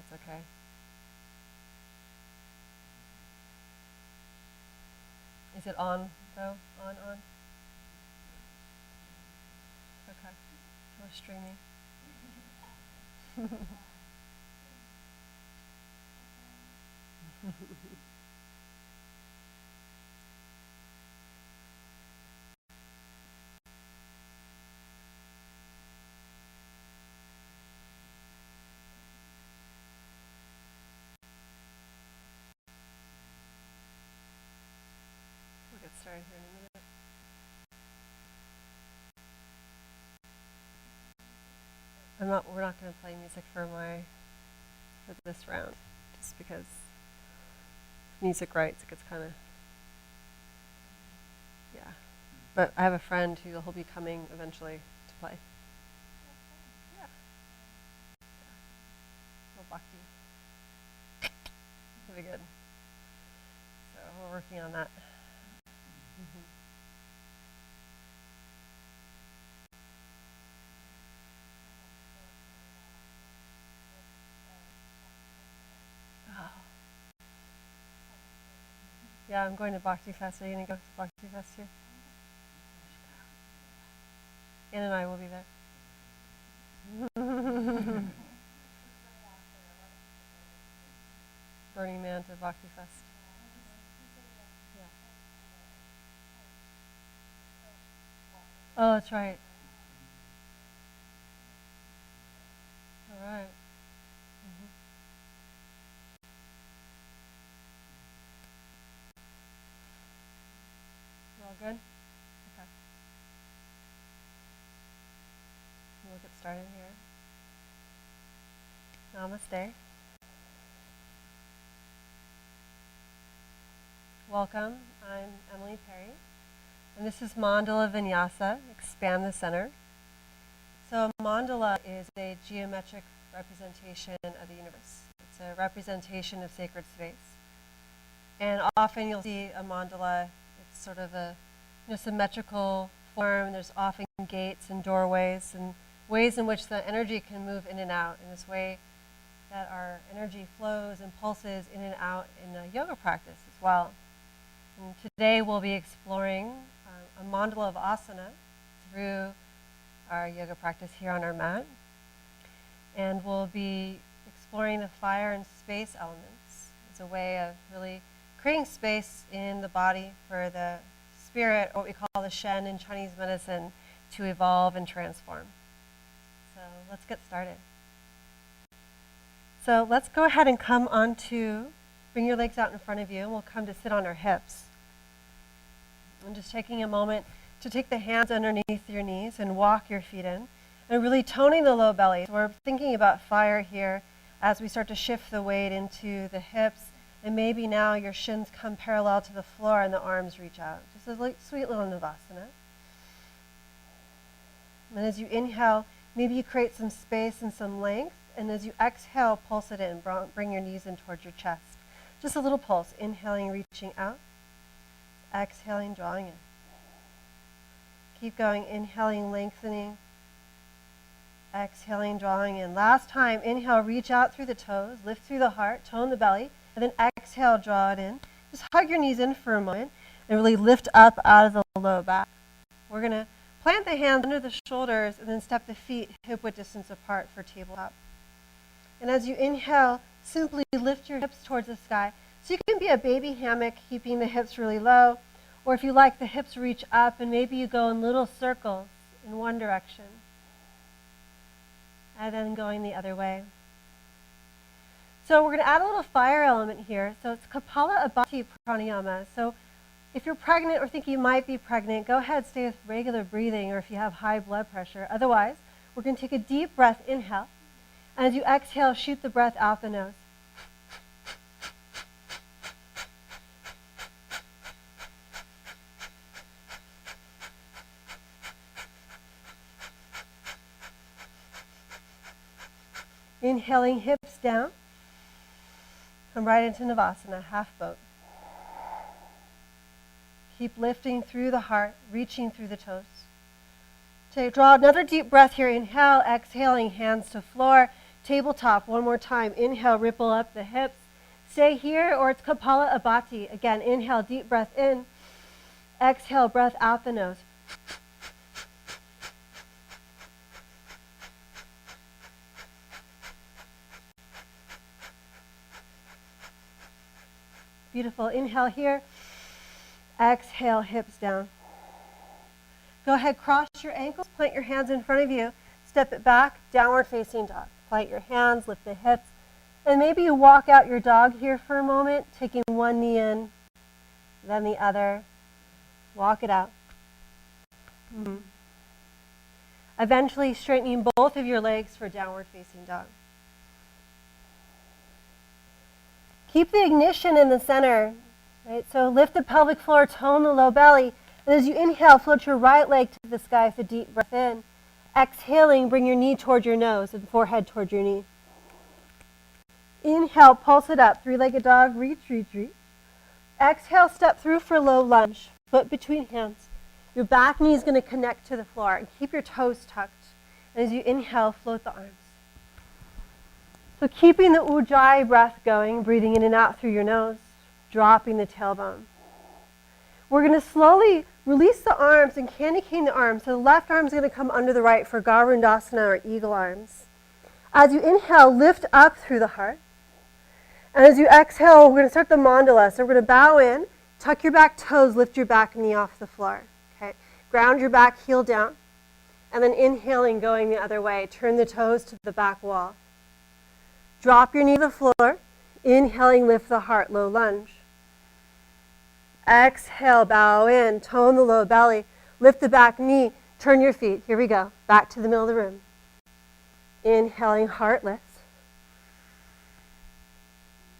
That's okay. Is it on, though? On? Okay. We're streaming. We'll get started here in a minute. We're not going to play music for this round, just because music rights, it gets kind of, yeah. But I have a friend who'll be coming eventually to play. Yeah. Little bhakti. It'll be good. So we're working on that. Yeah, I'm going to Bhakti Fest. Are you going to go to Bhakti Fest too? Ann and I will be there. Burning Man to Bhakti Fest. Yeah. Oh, that's right. All right. We're all good? Okay. We'll get started here. Namaste. Welcome. I'm Emily Perry, and this is Mandala Vinyasa, Expand the Center. So a mandala is a geometric representation of the universe. It's a representation of sacred space. And often you'll see a mandala, it's sort of a symmetrical form. There's often gates and doorways and ways in which the energy can move in and out in this way that our energy flows and pulses in and out in a yoga practice as well. And today we'll be exploring a mandala of asana through our yoga practice here on our mat. And we'll be exploring the fire and space elements as a way of really creating space in the body for the spirit, what we call the Shen in Chinese medicine, to evolve and transform. So let's get started. So let's go ahead and come on to, bring your legs out in front of you, and we'll come to sit on our hips. I'm just taking a moment to take the hands underneath your knees and walk your feet in, and really toning the low belly. So we're thinking about fire here as we start to shift the weight into the hips, and maybe now your shins come parallel to the floor and the arms reach out. Just a sweet little Navasana. And as you inhale, maybe you create some space and some length, and as you exhale, pulse it in. Bring your knees in towards your chest. Just a little pulse. Inhaling, reaching out. Exhaling, drawing in. Keep going. Inhaling, lengthening. Exhaling, drawing in. Last time, inhale, reach out through the toes, lift through the heart, tone the belly, and then exhale, draw it in. Just hug your knees in for a moment and really lift up out of the low back. We're going to plant the hands under the shoulders and then step the feet hip-width distance apart for tabletop. And as you inhale, simply lift your hips towards the sky. So you can be a baby hammock, keeping the hips really low, or if you like, the hips reach up and maybe you go in little circles in one direction. And then going the other way. So we're going to add a little fire element here. So it's Kapala Abhati Pranayama. So if you're pregnant or think you might be pregnant, go ahead, stay with regular breathing, or if you have high blood pressure. Otherwise, we're going to take a deep breath, inhale. And as you exhale, shoot the breath out the nose. Inhaling, hips down. Come right into Navasana, half boat. Keep lifting through the heart, reaching through the toes. Draw another deep breath here. Inhale, exhaling, hands to floor. tabletop one more time. Inhale, ripple up the hips. Stay here, or it's Kapala Abati. Again, inhale, deep breath in. Exhale, breath out the nose. Beautiful. Inhale here. Exhale, hips down. Go ahead, cross your ankles, plant your hands in front of you. Step it back, downward facing dog. Plant your hands, lift the hips. And maybe you walk out your dog here for a moment, taking one knee in, then the other. Walk it out. Mm-hmm. Eventually straightening both of your legs for downward facing dog. Keep the ignition in the center. Right? So lift the pelvic floor, tone the low belly. And as you inhale, float your right leg to the sky with a deep breath in. Exhaling, bring your knee toward your nose and forehead toward your knee. Inhale, pulse it up. Three-legged dog, reach, reach, reach. Exhale, step through for low lunge. Foot between hands. Your back knee is going to connect to the floor. And keep your toes tucked. And as you inhale, float the arms. So keeping the Ujjayi breath going, breathing in and out through your nose, dropping the tailbone. We're going to slowly release the arms and candy cane the arms. So the left arm is going to come under the right for Garudasana or eagle arms. As you inhale, lift up through the heart. And as you exhale, we're going to start the mandala. So we're going to bow in, tuck your back toes, lift your back knee off the floor. Okay? Ground your back heel down. And then inhaling, going the other way. Turn the toes to the back wall. Drop your knee to the floor. Inhaling, lift the heart, low lunge. Exhale, bow in, tone the low belly. Lift the back knee, turn your feet. Here we go. Back to the middle of the room. Inhaling, heart lifts.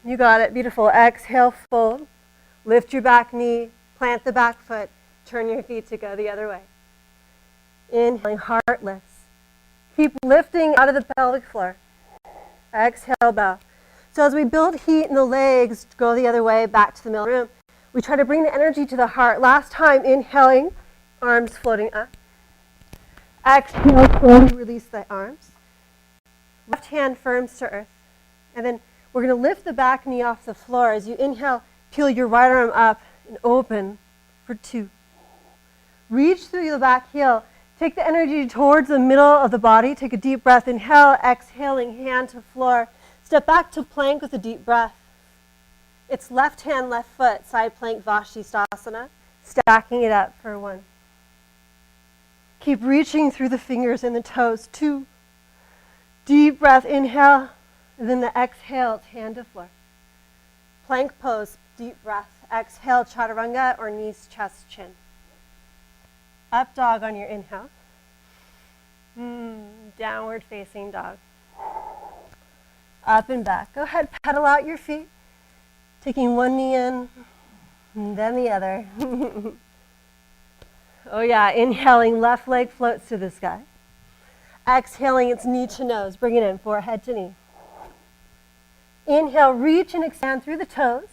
You got it. Beautiful. Exhale, fold. Lift your back knee, plant the back foot, turn your feet to go the other way. Inhaling, heart lifts. Keep lifting out of the pelvic floor. Exhale, bow. So as we build heat in the legs, go the other way, back to the middle of the room. We try to bring the energy to the heart. Last time, inhaling, arms floating up. Exhale, slowly release the arms. Left hand firms to earth. And then we're going to lift the back knee off the floor. As you inhale, peel your right arm up and open for 2. Reach through the back heel. Take the energy towards the middle of the body. Take a deep breath. Inhale, exhaling, hand to floor. Step back to plank with a deep breath. It's left hand, left foot, side plank, Vashisthasana. Stacking it up for 1. Keep reaching through the fingers and the toes. 2. Deep breath, inhale. And then the exhale, hand to floor. Plank pose, deep breath. Exhale, chaturanga or knees, chest, chin. Up dog on your inhale. Downward facing dog. Up and back. Go ahead, pedal out your feet. Taking one knee in, and then the other. Oh yeah, inhaling, left leg floats to the sky. Exhaling, it's knee to nose. Bring it in, forehead to knee. Inhale, reach and expand through the toes.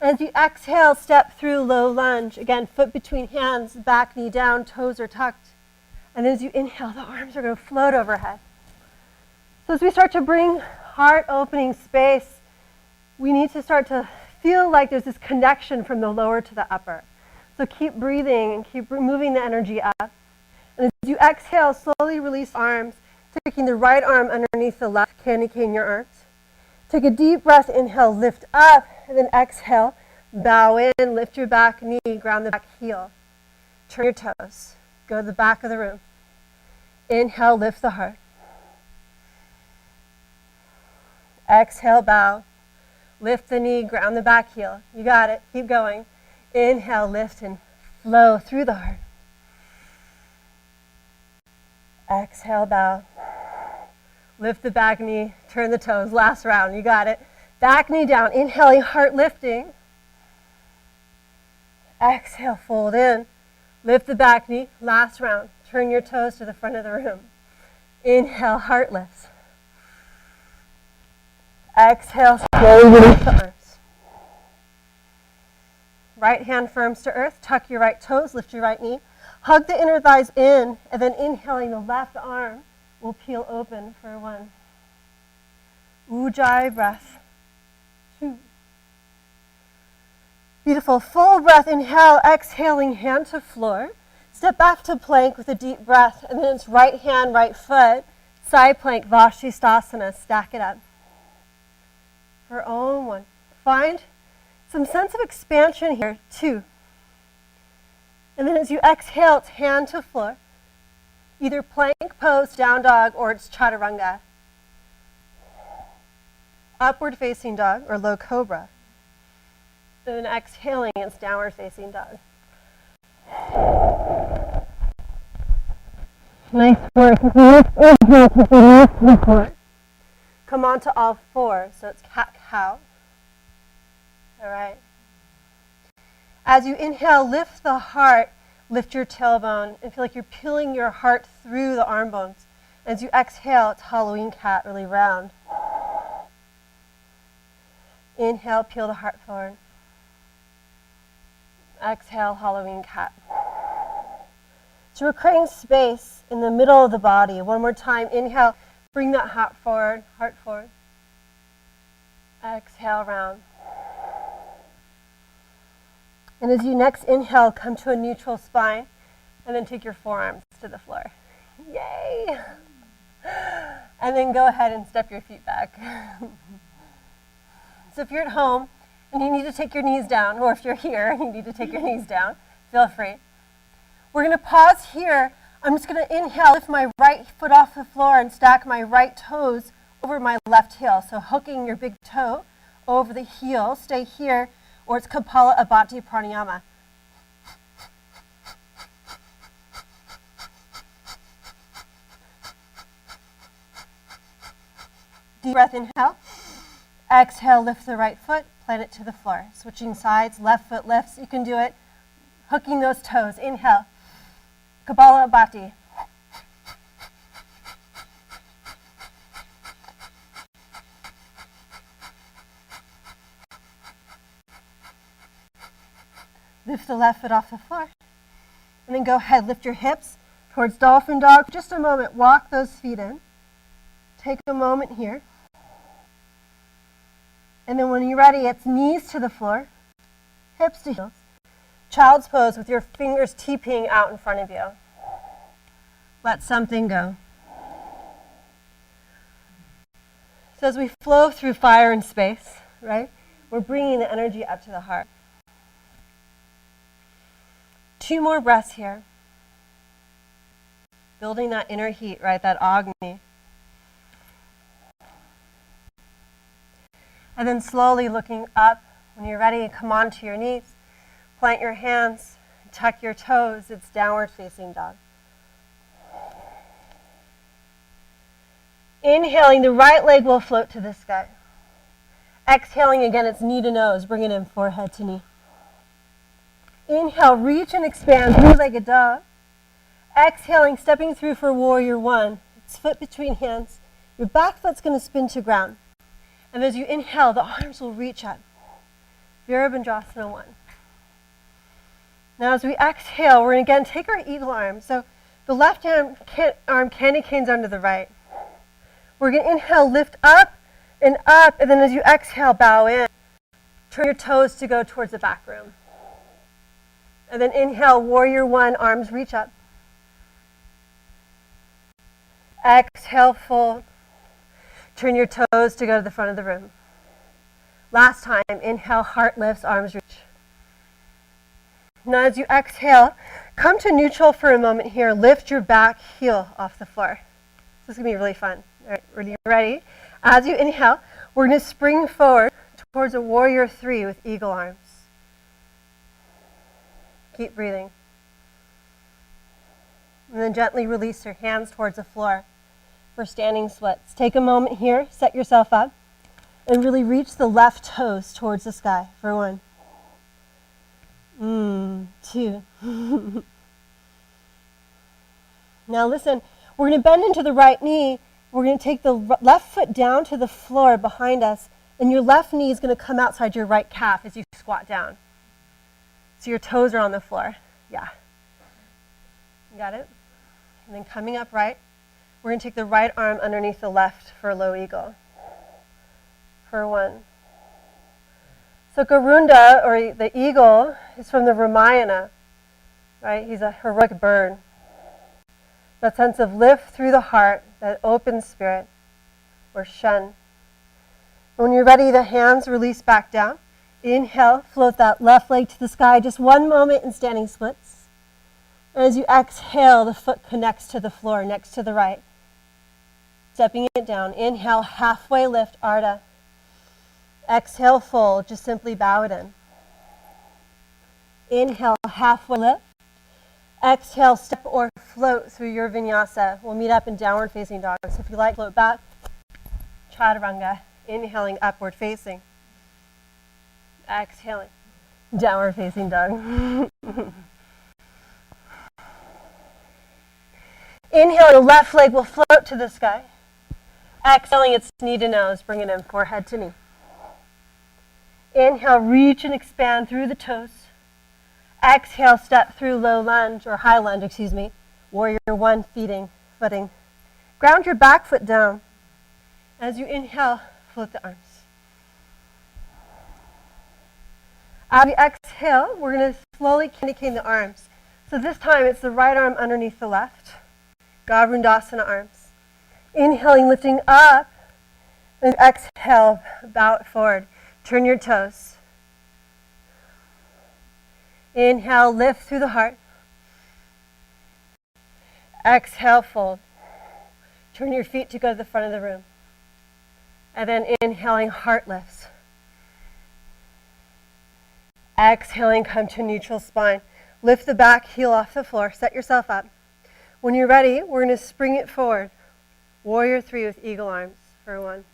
As you exhale, step through low lunge. Again, foot between hands, back knee down, toes are tucked. And as you inhale, the arms are going to float overhead. So as we start to bring heart opening space, we need to start to feel like there's this connection from the lower to the upper. So keep breathing and keep moving the energy up. And as you exhale, slowly release arms, taking the right arm underneath the left, candy cane your arms. Take a deep breath, inhale, lift up, and then exhale, bow in, lift your back knee, ground the back heel. Turn your toes, go to the back of the room. Inhale, lift the heart. Exhale, bow. Lift the knee, ground the back heel. You got it. Keep going. Inhale, lift and flow through the heart. Exhale, bow. Lift the back knee, turn the toes. Last round. You got it. Back knee down. Inhaling, heart lifting. Exhale, fold in. Lift the back knee. Last round. Turn your toes to the front of the room. Inhale, heart lifts. Exhale, slowly release the arms. Right hand firms to earth. Tuck your right toes, lift your right knee. Hug the inner thighs in, and then inhaling, the left arm will peel open for 1. Ujjayi breath. 2. Beautiful. Full breath. Inhale, exhaling, hand to floor. Step back to plank with a deep breath, and then it's right hand, right foot, side plank, Vashisthasana. Stack it up. For Om 1. Find some sense of expansion here. 2. And then as you exhale, it's hand to floor. Either plank pose, down dog, or it's chaturanga. Upward facing dog or low cobra. And then exhaling, it's downward facing dog. Nice work. Come on to all 4. So it's cat-cow. All right. As you inhale, lift the heart, lift your tailbone, and feel like you're peeling your heart through the arm bones. As you exhale, it's Halloween cat, really round. Inhale, peel the heart forward. Exhale, Halloween cat. So we're creating space in the middle of the body. One more time. Inhale, bring that heart forward, Exhale, round. And as you next inhale, come to a neutral spine, and then take your forearms to the floor. Yay! And then go ahead and step your feet back. So if you're at home and you need to take your knees down, or if you're here and you need to take your knees down, feel free. We're going to pause here. I'm just going to inhale, lift my right foot off the floor and stack my right toes over my left heel. So hooking your big toe over the heel. Stay here, or it's Kapala Abhati Pranayama. Deep breath, inhale. Exhale, lift the right foot, plant it to the floor. Switching sides, left foot lifts. You can do it. Hooking those toes. Inhale. Kapala Abhati. Lift the left foot off the floor. And then go ahead, lift your hips towards dolphin dog. Just a moment, walk those feet in. Take a moment here. And then when you're ready, it's knees to the floor, hips to heels. Child's pose with your fingers TPing out in front of you. Let something go. So as we flow through fire and space, right, we're bringing the energy up to the heart. 2 more breaths here. Building that inner heat, right, that Agni. And then slowly looking up. When you're ready, come onto your knees. Plant your hands, tuck your toes. It's downward facing dog. Inhaling, the right leg will float to the sky. Exhaling again, it's knee to nose. Bring it in, forehead to knee. Inhale, reach and expand, three-legged dog. Exhaling, stepping through for warrior 1. It's foot between hands. Your back foot's going to spin to ground. And as you inhale, the arms will reach up. Virabhadrasana 1. Now as we exhale, we're going to again take our eagle arm. So the left arm candy canes under the right. We're going to inhale, lift up, and then as you exhale, bow in. Turn your toes to go towards the back room. And then inhale, warrior 1, arms reach up. Exhale, fold. Turn your toes to go to the front of the room. Last time, inhale, heart lifts, arms reach. Now as you exhale, come to neutral for a moment here. Lift your back heel off the floor. This is going to be really fun. All right, are you ready? As you inhale, we're going to spring forward towards a warrior 3 with eagle arms. Keep breathing. And then gently release your hands towards the floor for standing splits. Take a moment here, set yourself up, and really reach the left toes towards the sky for 1. 2. Now listen, we're going to bend into the right knee. We're going to take the left foot down to the floor behind us, and your left knee is going to come outside your right calf as you squat down. So your toes are on the floor. Yeah. You got it? And then coming up right, we're going to take the right arm underneath the left for a low eagle. for 1. So Garunda, or the eagle, is from the Ramayana, right? He's a heroic bird. That sense of lift through the heart, that open spirit, or Shen. When you're ready, the hands release back down. Inhale, float that left leg to the sky, just 1 moment in standing splits. And as you exhale, the foot connects to the floor next to the right. Stepping it down. Inhale, halfway lift, Ardha. Exhale, fold, just simply bow it in. Inhale, halfway lift. Exhale, step or float through your vinyasa. We'll meet up in downward facing dog. So if you like, float back. Chaturanga. Inhaling, upward facing. Exhaling, downward facing dog. Inhale, the left leg will float to the sky. Exhaling, it's knee to nose. Bring it in, forehead to knee. Inhale, reach and expand through the toes. Exhale, step through low lunge, or high lunge, Warrior 1, footing. Ground your back foot down. As you inhale, float the arms. As we exhale, we're going to slowly candy cane the arms. So this time it's the right arm underneath the left. Gavrundasana arms. Inhaling, lifting up. And exhale, bow it forward. Turn your toes. Inhale, lift through the heart. Exhale, fold. Turn your feet to go to the front of the room. And then inhaling, heart lifts. Exhaling, come to neutral spine. Lift the back heel off the floor. Set yourself up. When you're ready, we're going to spring it forward. Warrior 3 with eagle arms for 1.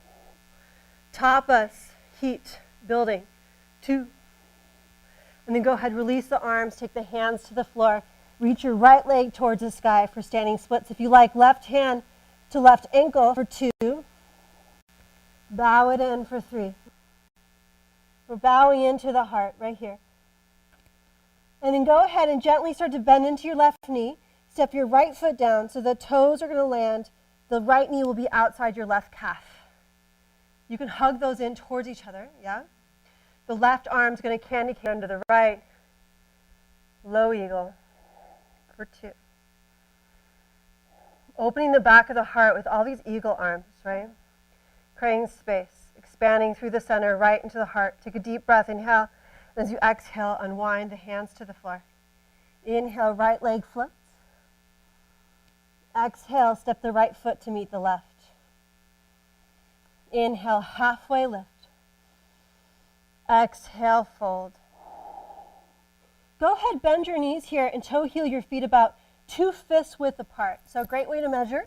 Tapas, heat, building, 2. And then go ahead, release the arms, take the hands to the floor. Reach your right leg towards the sky for standing splits. If you like, left hand to left ankle for 2. Bow it in for 3. We're bowing into the heart right here. And then go ahead and gently start to bend into your left knee. Step your right foot down so the toes are going to land. The right knee will be outside your left calf. You can hug those in towards each other, yeah? The left arm's going to candy cane under the right. Low eagle for 2. Opening the back of the heart with all these eagle arms, right? Creating space, expanding through the center, right into the heart. Take a deep breath, inhale. As you exhale, unwind the hands to the floor. Inhale, right leg flips. Exhale, step the right foot to meet the left. Inhale, halfway lift. Exhale, fold. Go ahead, bend your knees here and toe heel your feet about 2 fists width apart. So a great way to measure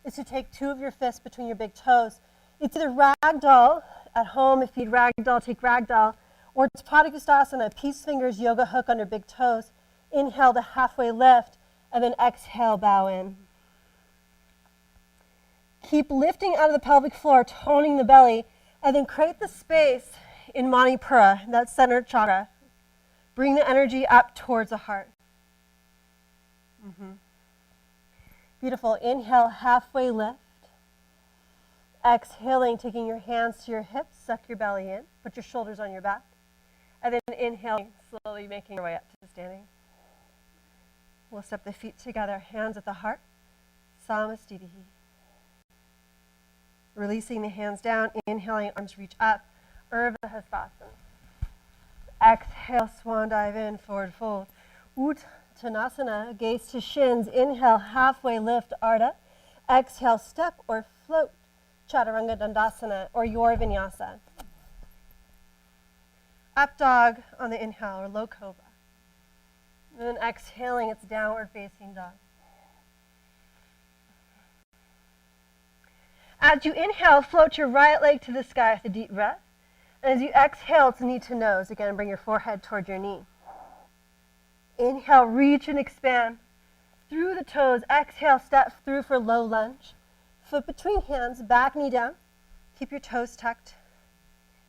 is to take 2 of your fists between your big toes. It's either ragdoll at home, if you'd ragdoll, take ragdoll, or it's Padangusthasana, peace fingers, yoga hook under big toes. Inhale to halfway lift, and then exhale, bow in. Keep lifting out of the pelvic floor, toning the belly, and then create the space in Manipura, that center chakra. Bring the energy up towards the heart. Beautiful. Inhale, halfway lift. Exhaling, taking your hands to your hips, suck your belly in, put your shoulders on your back. And then inhaling, slowly making your way up to standing. We'll step the feet together, hands at the heart. Samastitihi. Releasing the hands down, inhaling, arms reach up. Urdhva Hastasana. Exhale, swan dive in, forward fold. Uttanasana, gaze to shins. Inhale, halfway lift, Ardha. Exhale, step or float. Chaturanga Dandasana, or your vinyasa. Up dog on the inhale, or low cobra. And then exhaling, it's downward facing dog. As you inhale, float your right leg to the sky with a deep breath. And as you exhale, it's knee to nose. Again, bring your forehead toward your knee. Inhale, reach and expand through the toes. Exhale, step through for low lunge. Foot between hands, back knee down. Keep your toes tucked.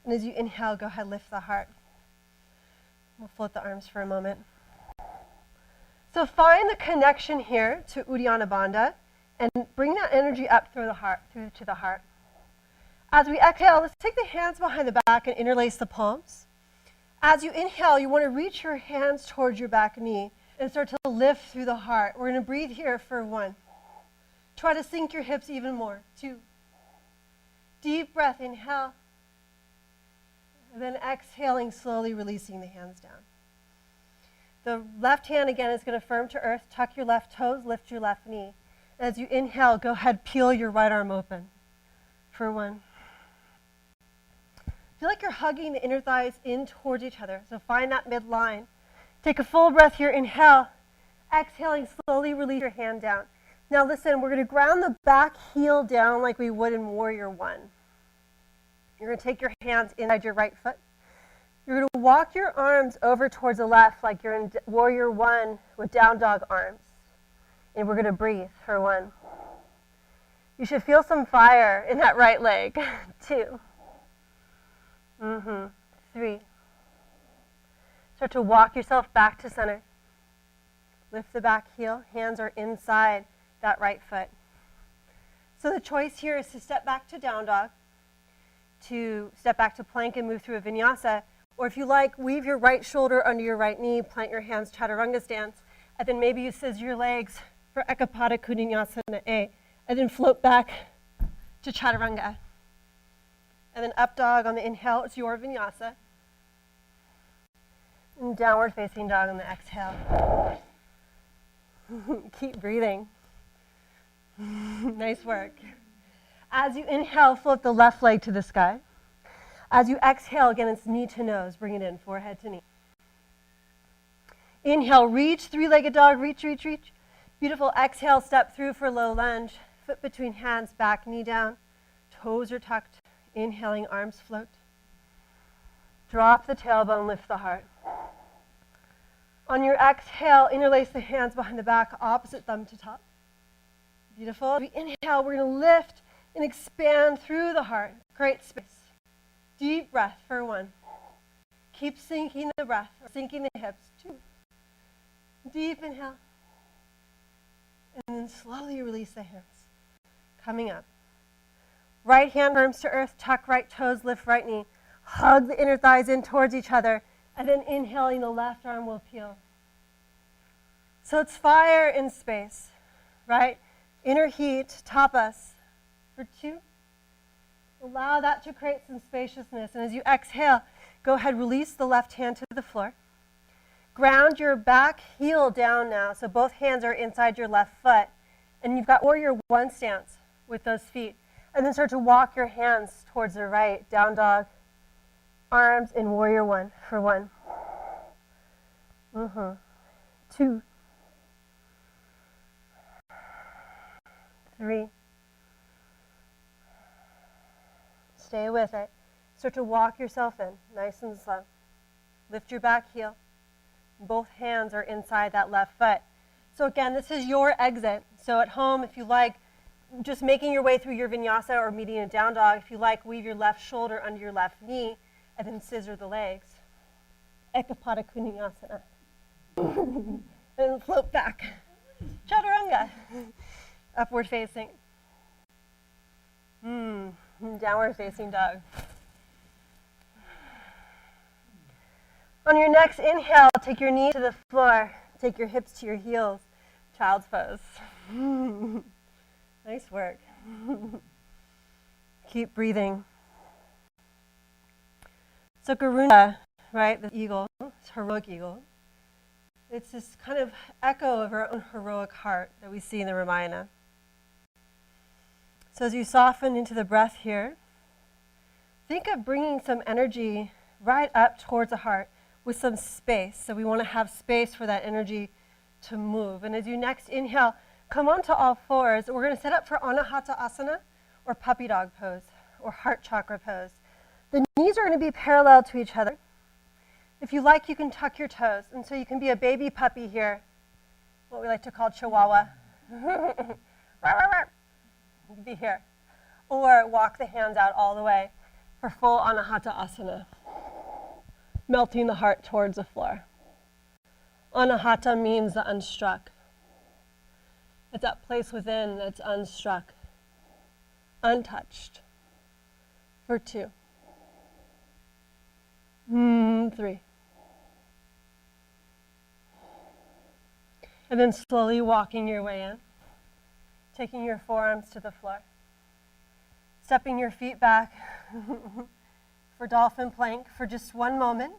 And as you inhale, go ahead, lift the heart. We'll float the arms for a moment. So find the connection here to Uddiyana Bandha and bring that energy up through the heart, through to the heart. As we exhale, let's take the hands behind the back and interlace the palms. As you inhale, you want to reach your hands towards your back knee and start to lift through the heart. We're going to breathe here for 1. Try to sink your hips even more. 2. Deep breath, inhale. And then exhaling, slowly releasing the hands down. The left hand again is going to firm to earth. Tuck your left toes, lift your left knee. As you inhale, go ahead, peel your right arm open for 1. Feel like you're hugging the inner thighs in towards each other. So find that midline. Take a full breath here, inhale. Exhaling, slowly release your hand down. Now listen, we're going to ground the back heel down like we would in Warrior 1. You're going to take your hands inside your right foot. You're going to walk your arms over towards the left like you're in Warrior 1 with down dog arms. And we're going to breathe for 1. You should feel some fire in that right leg. 2. 3. Start to walk yourself back to center. Lift the back heel. Hands are inside that right foot. So the choice here is to step back to down dog, to step back to plank and move through a vinyasa, or if you like, weave your right shoulder under your right knee, plant your hands, chaturanga stance, and then maybe you scissor your legs for Ekapada Kunyasana A, and then float back to chaturanga. And then up dog on the inhale, it's your vinyasa. And downward facing dog on the exhale. Keep breathing. Nice work. As you inhale, float the left leg to the sky. As you exhale, again, it's knee to nose. Bring it in, forehead to knee. Inhale, reach, 3-legged dog, reach, reach, reach. Beautiful. Exhale, step through for low lunge. Foot between hands, back, knee down. Toes are tucked. Inhaling, arms float. Drop the tailbone, lift the heart. On your exhale, interlace the hands behind the back, opposite thumb to top. Beautiful. As we inhale, we're going to lift and expand through the heart. Great space. Deep breath for 1. Keep sinking the breath, sinking the hips. 2. Deep inhale. And then slowly release the hands. Coming up. Right hand firms to earth, tuck right toes, lift right knee. Hug the inner thighs in towards each other, and then inhaling, the left arm will peel. So it's fire in space, right? Inner heat, tapas for 2. Allow that to create some spaciousness. And as you exhale, go ahead, release the left hand to the floor. Ground your back heel down now, so both hands are inside your left foot. And you've got Warrior 1 stance with those feet. And then start to walk your hands towards the right, down dog, arms in Warrior 1 for 1. 2. 3. Stay with it. Start to walk yourself in, nice and slow. Lift your back heel. Both hands are inside that left foot. So again, this is your exit. So at home, if you like, just making your way through your vinyasa or meeting a down dog, if you like, weave your left shoulder under your left knee and then scissor the legs. Ekapada Kunyasana. And then float back. Chaturanga. Upward facing. Downward facing dog. On your next inhale, take your knee to the floor. Take your hips to your heels. Child's pose. Nice work. Keep breathing. So Garuda, right, the eagle, it's heroic eagle. It's this kind of echo of our own heroic heart that we see in the Ramayana. So as you soften into the breath here, think of bringing some energy right up towards the heart with some space. So we want to have space for that energy to move. And as you next inhale, come onto all fours. We're going to set up for Anahata Asana or puppy dog pose or heart chakra pose. The knees are going to be parallel to each other. If you like, you can tuck your toes. And so you can be a baby puppy here, what we like to call chihuahua. You can be here. Or walk the hands out all the way for full Anahata Asana, melting the heart towards the floor. Anahata means the unstruck. It's that place within that's unstruck, untouched, for 2. 3. And then slowly walking your way in, taking your forearms to the floor, stepping your feet back for dolphin plank for just 1 moment.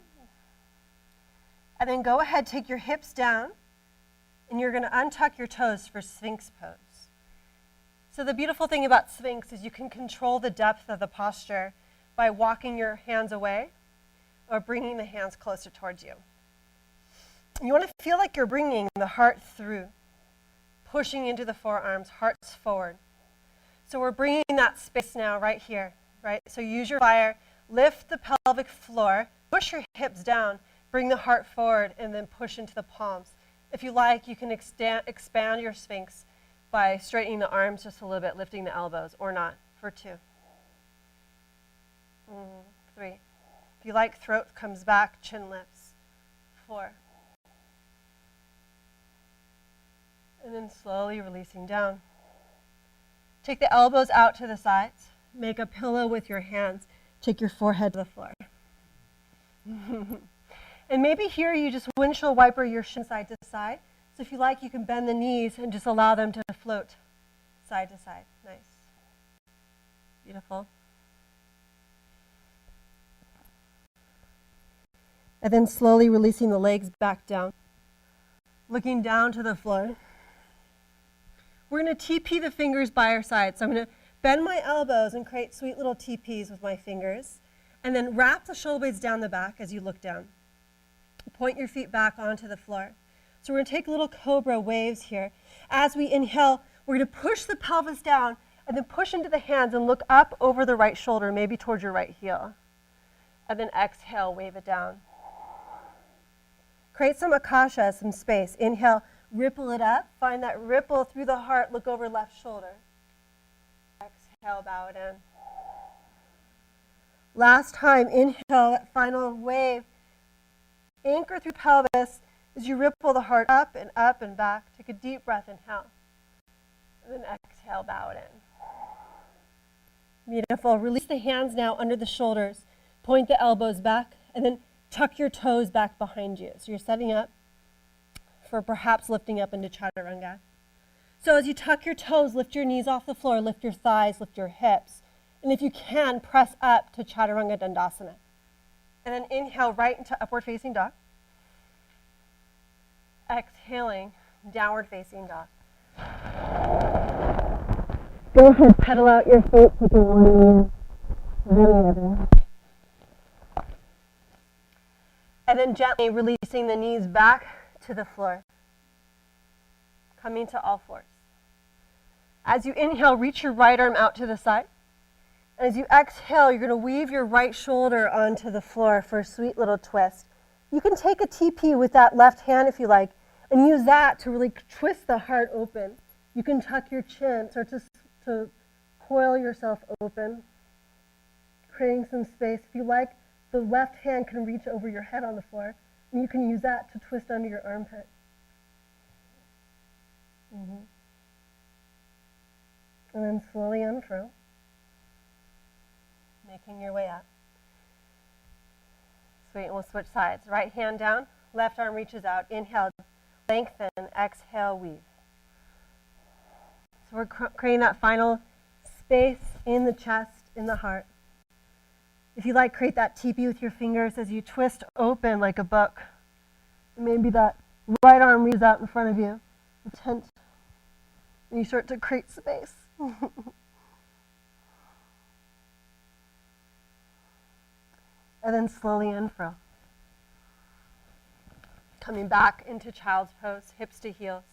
And then go ahead, take your hips down, and you're going to untuck your toes for Sphinx pose. So the beautiful thing about Sphinx is you can control the depth of the posture by walking your hands away or bringing the hands closer towards you. And you want to feel like you're bringing the heart through, pushing into the forearms, hearts forward. So we're bringing that space now right here, right? So use your fire, lift the pelvic floor, push your hips down, bring the heart forward, and then push into the palms. If you like, you can expand your Sphinx by straightening the arms just a little bit, lifting the elbows, or not, for 2. 3. If you like, throat comes back, chin lifts. 4. And then slowly releasing down. Take the elbows out to the sides. Make a pillow with your hands. Take your forehead to the floor. And maybe here you just windshield wiper your shin side to side. So if you like, you can bend the knees and just allow them to float side to side. Nice. Beautiful. And then slowly releasing the legs back down. Looking down to the floor. We're going to TP the fingers by our sides. So I'm going to bend my elbows and create sweet little TPs with my fingers. And then wrap the shoulder blades down the back as you look down. Point your feet back onto the floor. So we're going to take little cobra waves here. As we inhale, we're going to push the pelvis down and then push into the hands and look up over the right shoulder, maybe towards your right heel. And then exhale, wave it down. Create some akasha, some space. Inhale, ripple it up. Find that ripple through the heart. Look over left shoulder. Exhale, bow it in. Last time, inhale, that final wave. Anchor through pelvis as you ripple the heart up and back. Take a deep breath, inhale. And then exhale, bow it in. Beautiful. Release the hands now under the shoulders. Point the elbows back and then tuck your toes back behind you. So you're setting up for perhaps lifting up into chaturanga. So as you tuck your toes, lift your knees off the floor, lift your thighs, lift your hips. And if you can, press up to chaturanga dandasana. And then inhale right into upward facing dog. Exhaling, downward facing dog. Go ahead, pedal out your feet, taking one knee, then the other. And then gently releasing the knees back to the floor. Coming to all fours. As you inhale, reach your right arm out to the side. And as you exhale, you're going to weave your right shoulder onto the floor for a sweet little twist. You can take a TP with that left hand if you like, and use that to really twist the heart open. You can tuck your chin, start to coil yourself open, creating some space. If you like, the left hand can reach over your head on the floor, and you can use that to twist under your armpit. And then slowly unfurl, making your way up. Sweet, and we'll switch sides. Right hand down, left arm reaches out. Inhale, lengthen, exhale, weave. So we're creating that final space in the chest, in the heart. If you like, create that teepee with your fingers as you twist open like a book. Maybe that right arm reaches out in front of you, the tent, and you start to create space. And then slowly unfurl. Coming back into child's pose, hips to heels,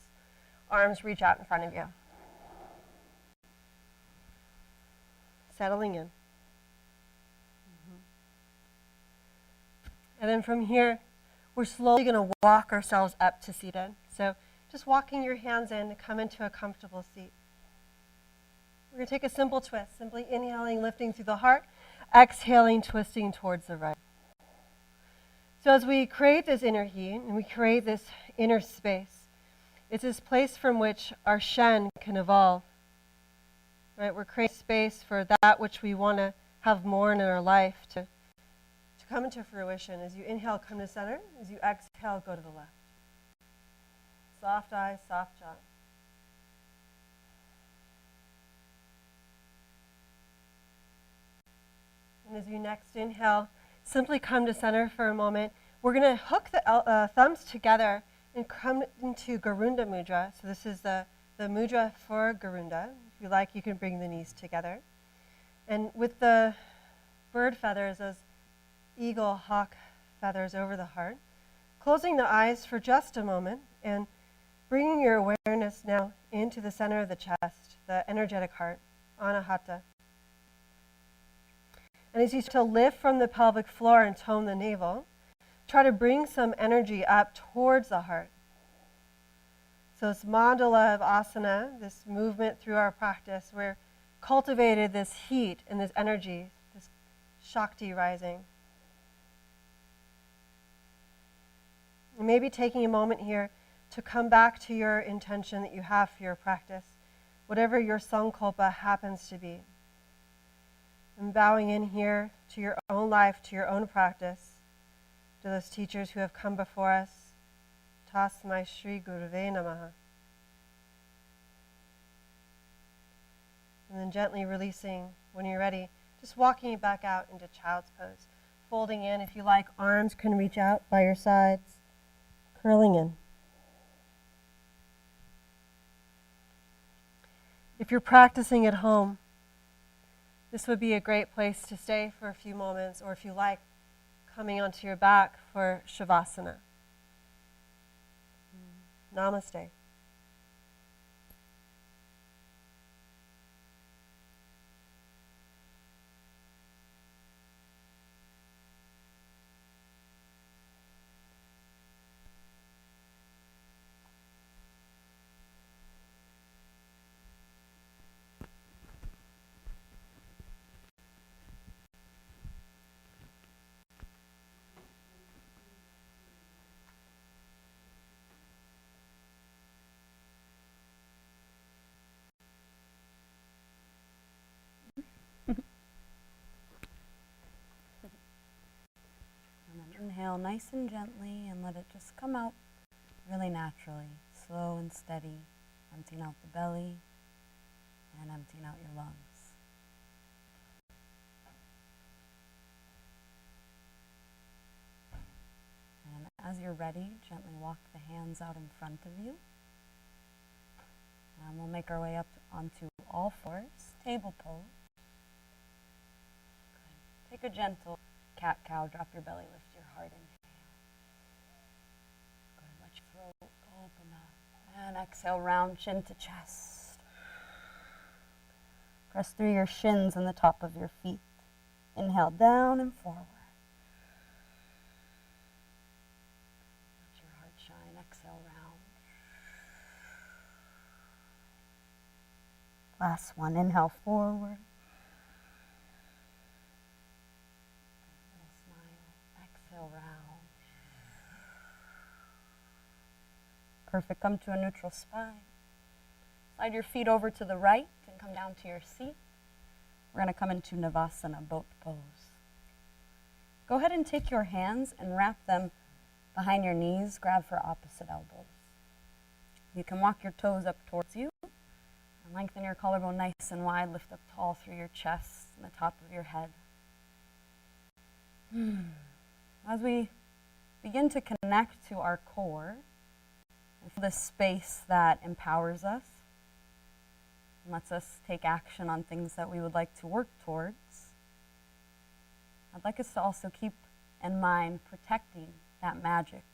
arms reach out in front of you. Settling in. And then from here, we're slowly going to walk ourselves up to seated. So just walking your hands in to come into a comfortable seat. We're going to take a simple twist, simply inhaling, lifting through the heart, exhaling, twisting towards the right. So as we create this inner heat and we create this inner space, it's this place from which our Shen can evolve. Right? We're creating space for that which we want to have more in our life to come into fruition. As you inhale, come to center. As you exhale, go to the left. Soft eyes, soft jaw. And as you next inhale, simply come to center for a moment. We're going to hook the thumbs together and come into Garunda Mudra. So this is the mudra for Garunda. If you like, you can bring the knees together. And with the bird feathers, those eagle hawk feathers over the heart, closing the eyes for just a moment and bringing your awareness now into the center of the chest, the energetic heart, Anahata. And as you start to lift from the pelvic floor and tone the navel, try to bring some energy up towards the heart. So it's mandala of asana, this movement through our practice, we're cultivated this heat and this energy, this Shakti rising. And maybe taking a moment here to come back to your intention that you have for your practice, whatever your sankalpa happens to be. And bowing in here to your own life, to your own practice, to those teachers who have come before us. Tasmai Shri Guruve Namaha. And then gently releasing when you're ready, just walking back out into child's pose. Folding in, if you like, arms can reach out by your sides, curling in. If you're practicing at home, this would be a great place to stay for a few moments, or if you like, coming onto your back for Shavasana. Namaste. Inhale nice and gently and let it just come out really naturally, slow and steady, emptying out the belly and emptying out your lungs. And as you're ready, gently walk the hands out in front of you. And we'll make our way up onto all fours, table pose. Good. Take a gentle cat-cow, drop your belly, lift your heart, inhale. Good, let your throat open up. And exhale, round chin to chest. Press through your shins and the top of your feet. Inhale, down and forward. Let your heart shine, exhale, round. Last one, inhale, forward. Round. Perfect. Come to a neutral spine. Slide your feet over to the right and come down to your seat. We're going to come into Navasana, boat pose. Go ahead and take your hands and wrap them behind your knees. Grab for opposite elbows. You can walk your toes up towards you. And lengthen your collarbone nice and wide. Lift up tall through your chest and the top of your head. As we begin to connect to our core, and feel this space that empowers us and lets us take action on things that we would like to work towards, I'd like us to also keep in mind protecting that magic,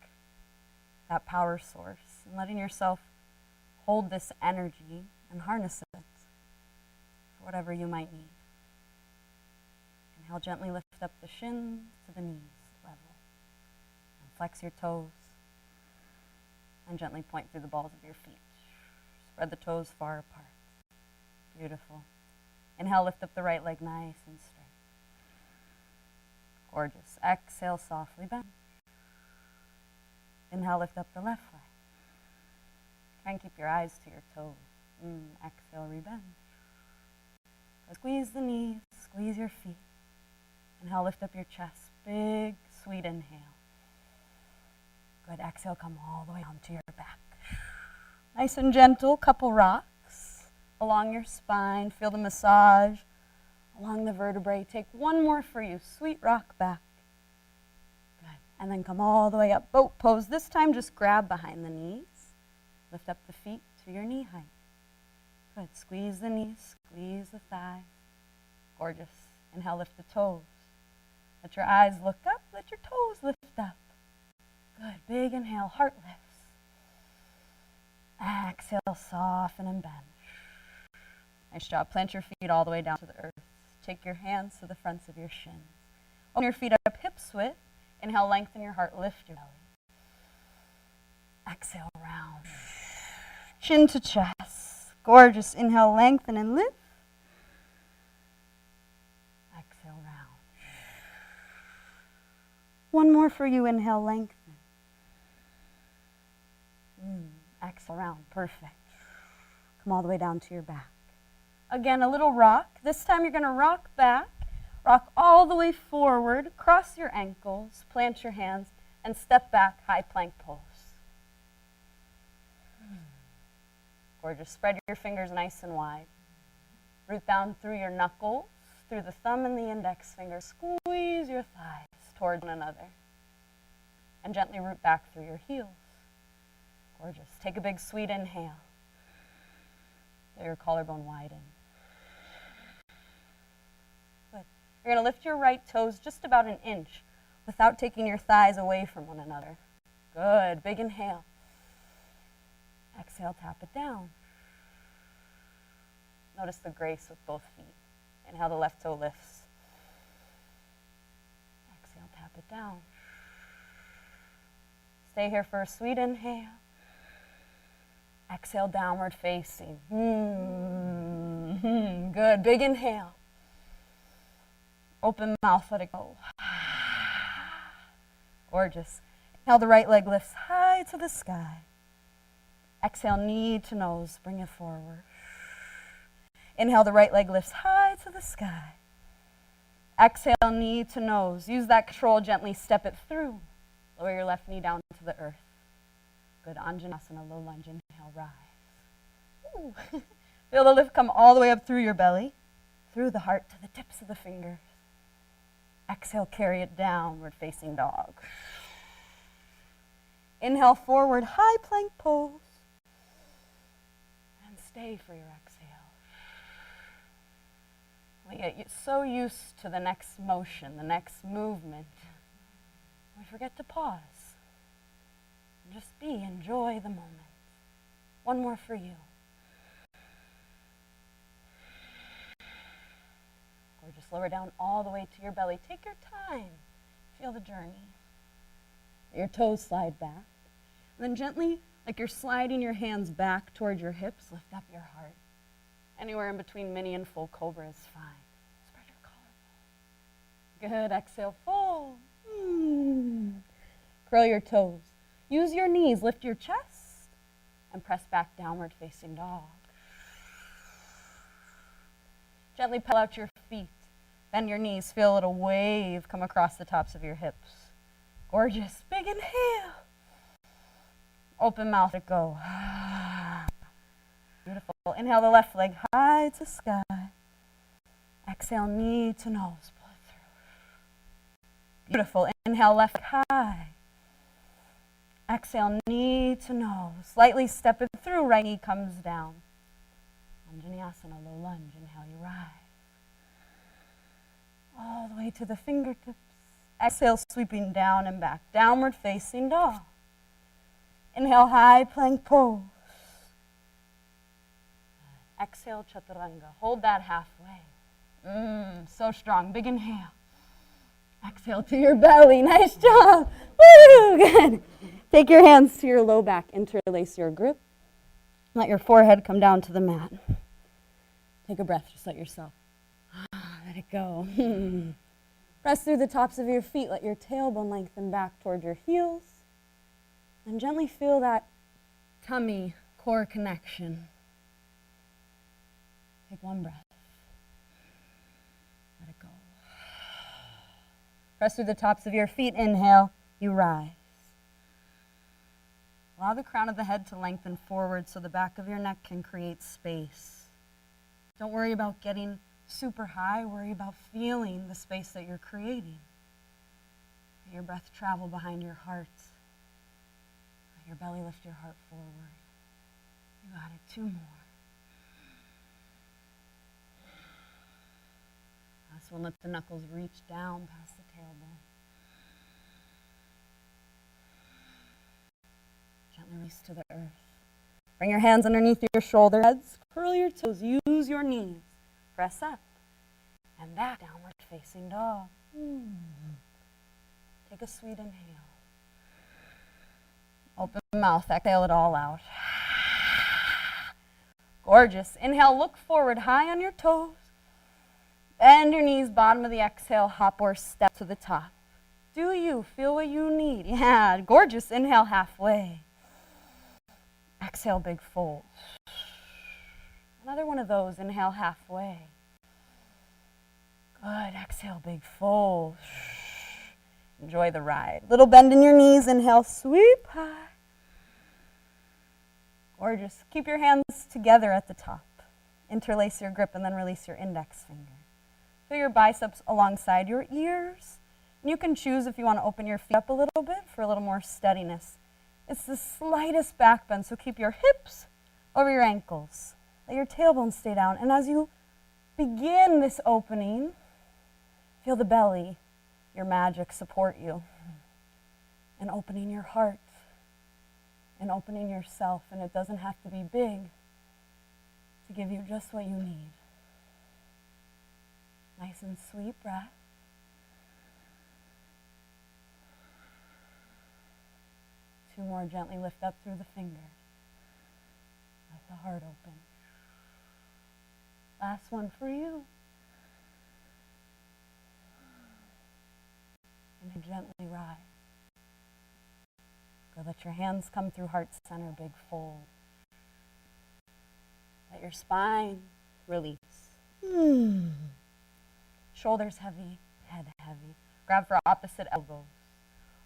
that power source, and letting yourself hold this energy and harness it for whatever you might need. Inhale, gently lift up the shins to the knees. Flex your toes and gently point through the balls of your feet. Spread the toes far apart. Beautiful. Inhale, lift up the right leg nice and straight. Gorgeous. Exhale, softly bend. Inhale, lift up the left leg. Try and keep your eyes to your toes. Exhale, rebend. Squeeze the knees, squeeze your feet. Inhale, lift up your chest. Big, sweet inhale. Good. Exhale, come all the way onto your back. Nice and gentle, couple rocks along your spine. Feel the massage along the vertebrae. Take one more for you. Sweet rock back. Good. And then come all the way up. Boat pose. This time just grab behind the knees. Lift up the feet to your knee height. Good. Squeeze the knees. Squeeze the thighs. Gorgeous. Inhale, lift the toes. Let your eyes look up. Let your toes lift up. Good. Big inhale. Heart lifts. Exhale, soften and bend. Nice job. Plant your feet all the way down to the earth. Take your hands to the fronts of your shins. Open your feet up hips width. Inhale, lengthen your heart. Lift your belly. Exhale, round. Chin to chest. Gorgeous. Inhale, lengthen and lift. Exhale, round. One more for you. Inhale, lengthen. Exhale, round. Perfect. Come all the way down to your back. Again, a little rock. This time you're going to rock back. Rock all the way forward. Cross your ankles. Plant your hands. And step back. High plank pose. Gorgeous. Spread your fingers nice and wide. Root down through your knuckles, through the thumb and the index finger. Squeeze your thighs towards one another. And gently root back through your heels. Gorgeous. Take a big sweet inhale. Let your collarbone widen. Good. You're going to lift your right toes just about an inch without taking your thighs away from one another. Good. Big inhale. Exhale, tap it down. Notice the grace with both feet. Inhale, the left toe lifts. Exhale, tap it down. Stay here for a sweet inhale. Exhale, downward facing. Good. Big inhale. Open mouth, let it go. Gorgeous. Inhale, the right leg lifts high to the sky. Exhale, knee to nose, bring it forward. Inhale, the right leg lifts high to the sky. Exhale, knee to nose. Use that control, gently step it through. Lower your left knee down to the earth. Good. Anjaneyasana, low lunge. Inhale, rise. Ooh. Feel the lift come all the way up through your belly, through the heart to the tips of the fingers. Exhale, carry it downward facing dog. Inhale, forward, high plank pose. And stay for your exhale. We get so used to the next motion, the next movement, we forget to pause. Just be, enjoy the moment. One more for you. Gorgeous. Lower down all the way to your belly. Take your time. Feel the journey. Your toes slide back. And then gently, like you're sliding your hands back towards your hips, lift up your heart. Anywhere in between mini and full cobra is fine. Spread your collarbone. Good. Exhale, fold. Curl your toes. Use your knees. Lift your chest and press back downward facing dog. Gently pull out your feet. Bend your knees. Feel a little wave come across the tops of your hips. Gorgeous. Big inhale. Open mouth, let it go. Beautiful. Inhale the left leg high to sky. Exhale, knee to nose. Pull it through. Beautiful. Inhale left high. Exhale, knee to nose. Slightly step it through. Right knee comes down. Anjaneyasana, low lunge. Inhale, you rise. All the way to the fingertips. Exhale, sweeping down and back. Downward facing dog. Inhale, high plank pose. Exhale, chaturanga. Hold that halfway. So strong. Big inhale. Exhale to your belly. Nice job. Woo, good. Take your hands to your low back. Interlace your grip. Let your forehead come down to the mat. Take a breath. Just let yourself. Let it go. Press through the tops of your feet. Let your tailbone lengthen back toward your heels. And gently feel that tummy core connection. Take one breath. Let it go. Press through the tops of your feet. Inhale, you rise. Allow the crown of the head to lengthen forward so the back of your neck can create space. Don't worry about getting super high. Worry about feeling the space that you're creating. Let your breath travel behind your heart. Let your belly lift your heart forward. You got it. 2 more. Last one, let the knuckles reach down past the tailbone. Gently release to the earth. Bring your hands underneath your shoulder heads. Curl your toes. Use your knees. Press up. And back, downward facing dog. Take a sweet inhale. Open mouth. Exhale it all out. Gorgeous. Inhale, look forward, high on your toes. Bend your knees, bottom of the exhale, hop or step to the top. Do you feel what you need? Yeah, gorgeous. Inhale, halfway. Exhale, big fold. Another one of those. Inhale, halfway. Good. Exhale, big fold. Enjoy the ride. Little bend in your knees. Inhale, sweep high. Gorgeous. Keep your hands together at the top. Interlace your grip and then release your index finger. Feel your biceps alongside your ears. And you can choose if you want to open your feet up a little bit for a little more steadiness. It's the slightest back bend, so keep your hips over your ankles. Let your tailbone stay down. And as you begin this opening, feel the belly, your magic, support you. And opening your heart. And opening yourself. And it doesn't have to be big to give you just what you need. Nice and sweet breath. Two more. Gently lift up through the fingers. Let the heart open. Last one for you. And then gently rise. Go, let your hands come through heart center, big fold. Let your spine release. Shoulders heavy, head heavy. Grab for opposite elbows.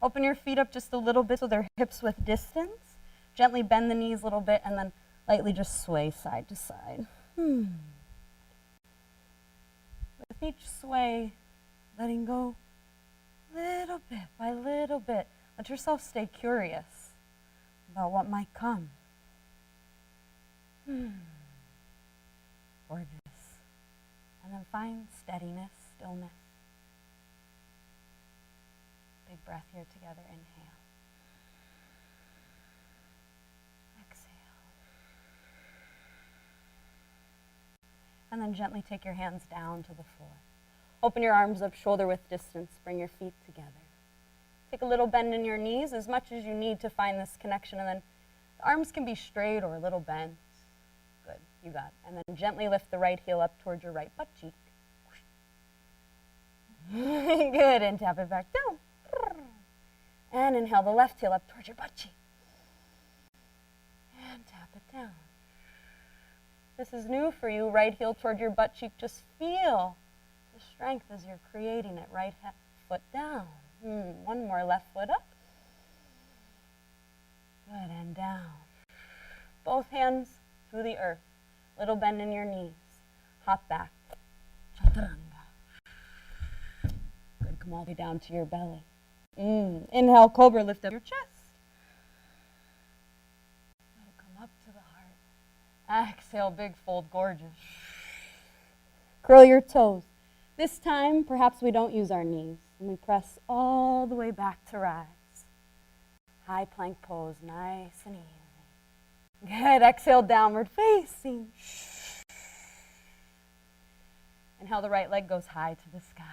Open your feet up just a little bit so they're hips width distance. Gently bend the knees a little bit and then lightly just sway side to side. With each sway, letting go little bit by little bit. Let yourself stay curious about what might come. Gorgeous. And then find steadiness, stillness. Big breath here together. Inhale. Exhale. And then gently take your hands down to the floor. Open your arms up, shoulder width distance. Bring your feet together. Take a little bend in your knees, as much as you need to find this connection. And then the arms can be straight or a little bent. Good, you got it. And then gently lift the right heel up towards your right butt cheek. Good, and tap it back down. And inhale the left heel up towards your butt cheek. And tap it down. This is new for you. Right heel toward your butt cheek. Just feel the strength as you're creating it. Right foot down. One more, left foot up. Good, and down. Both hands to the earth. Little bend in your knees. Hop back. Chaturanga. Good, come all the way down to your belly. Inhale, cobra, lift up your chest. Let it come up to the heart. Exhale, big fold, gorgeous. Curl your toes. This time, perhaps we don't use our knees. And we press all the way back to rise. High plank pose, nice and easy. Good, exhale, downward facing. Inhale, the right leg goes high to the sky.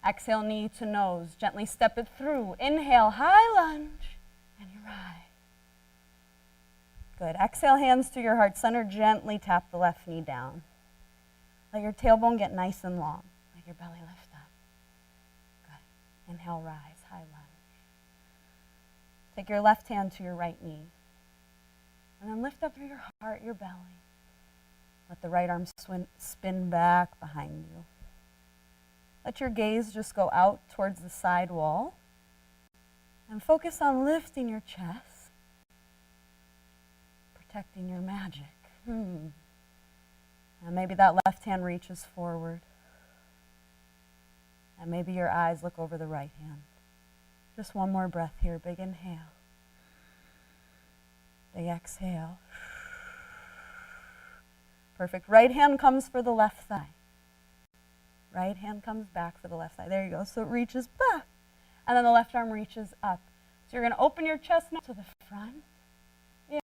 Exhale, knee to nose. Gently step it through. Inhale, high lunge, and you rise. Good. Exhale, hands to your heart center. Gently tap the left knee down. Let your tailbone get nice and long. Let your belly lift up. Good. Inhale, rise, high lunge. Take your left hand to your right knee. And then lift up through your heart, your belly. Let the right arm spin back behind you. Let your gaze just go out towards the side wall and focus on lifting your chest, protecting your magic. And maybe that left hand reaches forward. And maybe your eyes look over the right hand. Just one more breath here. Big inhale. Big exhale. Perfect. Right hand comes for the left thigh. Right hand comes back for the left thigh. There you go. So it reaches back. And then the left arm reaches up. So you're going to open your chest now to the front.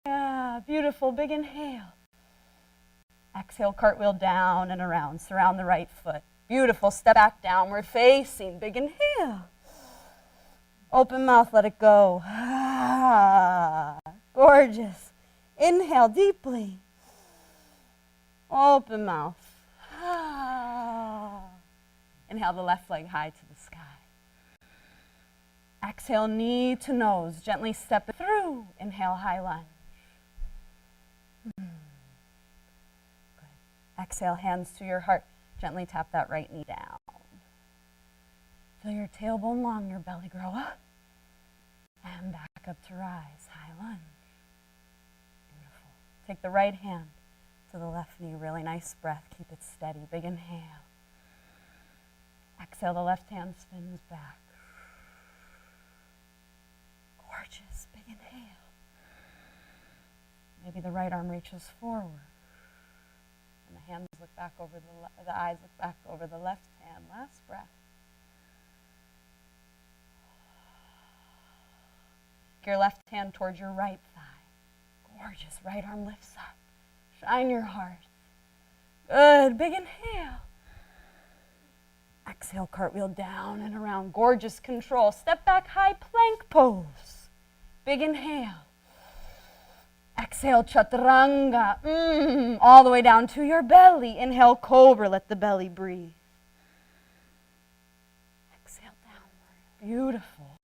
Yeah, beautiful. Big inhale. Exhale, cartwheel down and around. Surround the right foot. Beautiful. Step back, downward facing. Big inhale. Open mouth, let it go. Ah, gorgeous. Inhale deeply. Open mouth. Ah. Inhale the left leg high to the sky. Exhale, knee to nose. Gently step it through. Inhale, high lunge. Good. Exhale, hands to your heart. Gently tap that right knee down. Feel your tailbone long, your belly grow up. And back up to rise. High lunge. Beautiful. Take the right hand to the left knee. Really nice breath. Keep it steady. Big inhale. Exhale, the left hand spins back. Gorgeous. Big inhale. Maybe the right arm reaches forward. And the hands look back over the eyes look back over the left hand. Last breath. Your left hand towards your right thigh. Gorgeous. Right arm lifts up. Shine your heart. Good. Big inhale. Exhale, cartwheel down and around. Gorgeous control. Step back, high plank pose. Big inhale. Exhale, chaturanga. All the way down to your belly. Inhale, cobra. Let the belly breathe. Exhale, downward. Beautiful.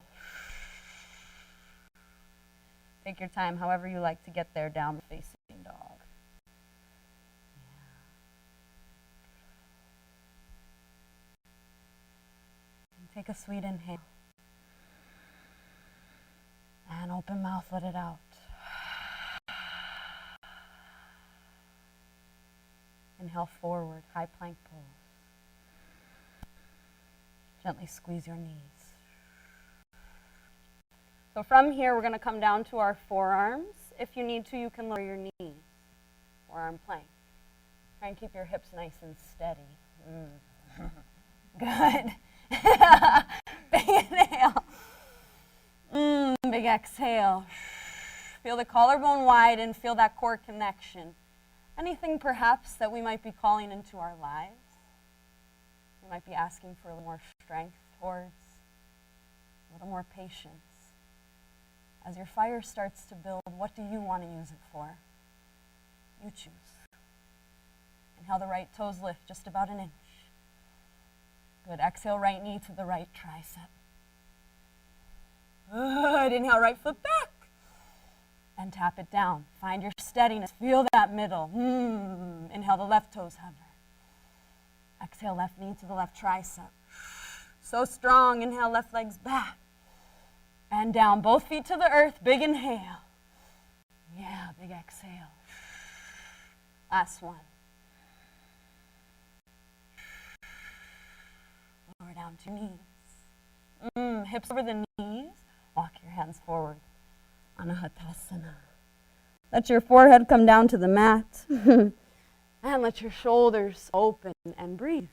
Take your time, however you like to get there, down facing dog. And take a sweet inhale. And open mouth, let it out. Inhale forward, high plank pose. Gently squeeze your knees. So from here, we're going to come down to our forearms. If you need to, you can lower your knees. Forearm plank. Try and keep your hips nice and steady. Good. Big inhale. Big exhale. Feel the collarbone wide and feel that core connection. Anything perhaps that we might be calling into our lives. We might be asking for a little more strength towards, a little more patience. As your fire starts to build, what do you want to use it for? You choose. Inhale, the right toes lift just about an inch. Good. Exhale, right knee to the right tricep. Good. Inhale, right foot back. And tap it down. Find your steadiness. Feel that middle. Inhale, the left toes hover. Exhale, left knee to the left tricep. So strong. Inhale, left leg's back. And down, both feet to the earth. Big inhale. Yeah, big exhale. Last one. Lower down to knees. Hips over the knees. Walk your hands forward. Anahatasana. Let your forehead come down to the mat. And let your shoulders open and breathe.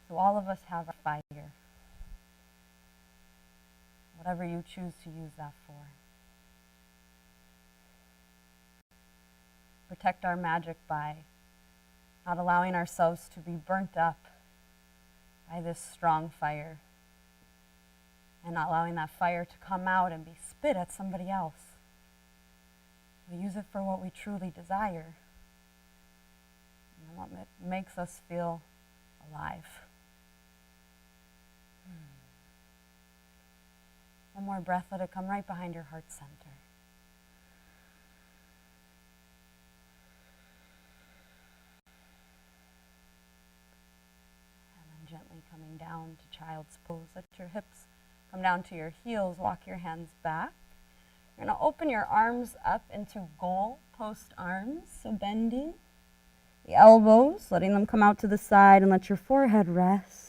So all of us have a fire. Whatever you choose to use that for. Protect our magic by not allowing ourselves to be burnt up by this strong fire. And not allowing that fire to come out and be spit at somebody else. We use it for what we truly desire. And what makes us feel alive. One more breath, let it come right behind your heart center. into child's pose. Let your hips come down to your heels. Walk your hands back. You're going to open your arms up into goal post arms, so bending. The elbows, letting them come out to the side, and let your forehead rest.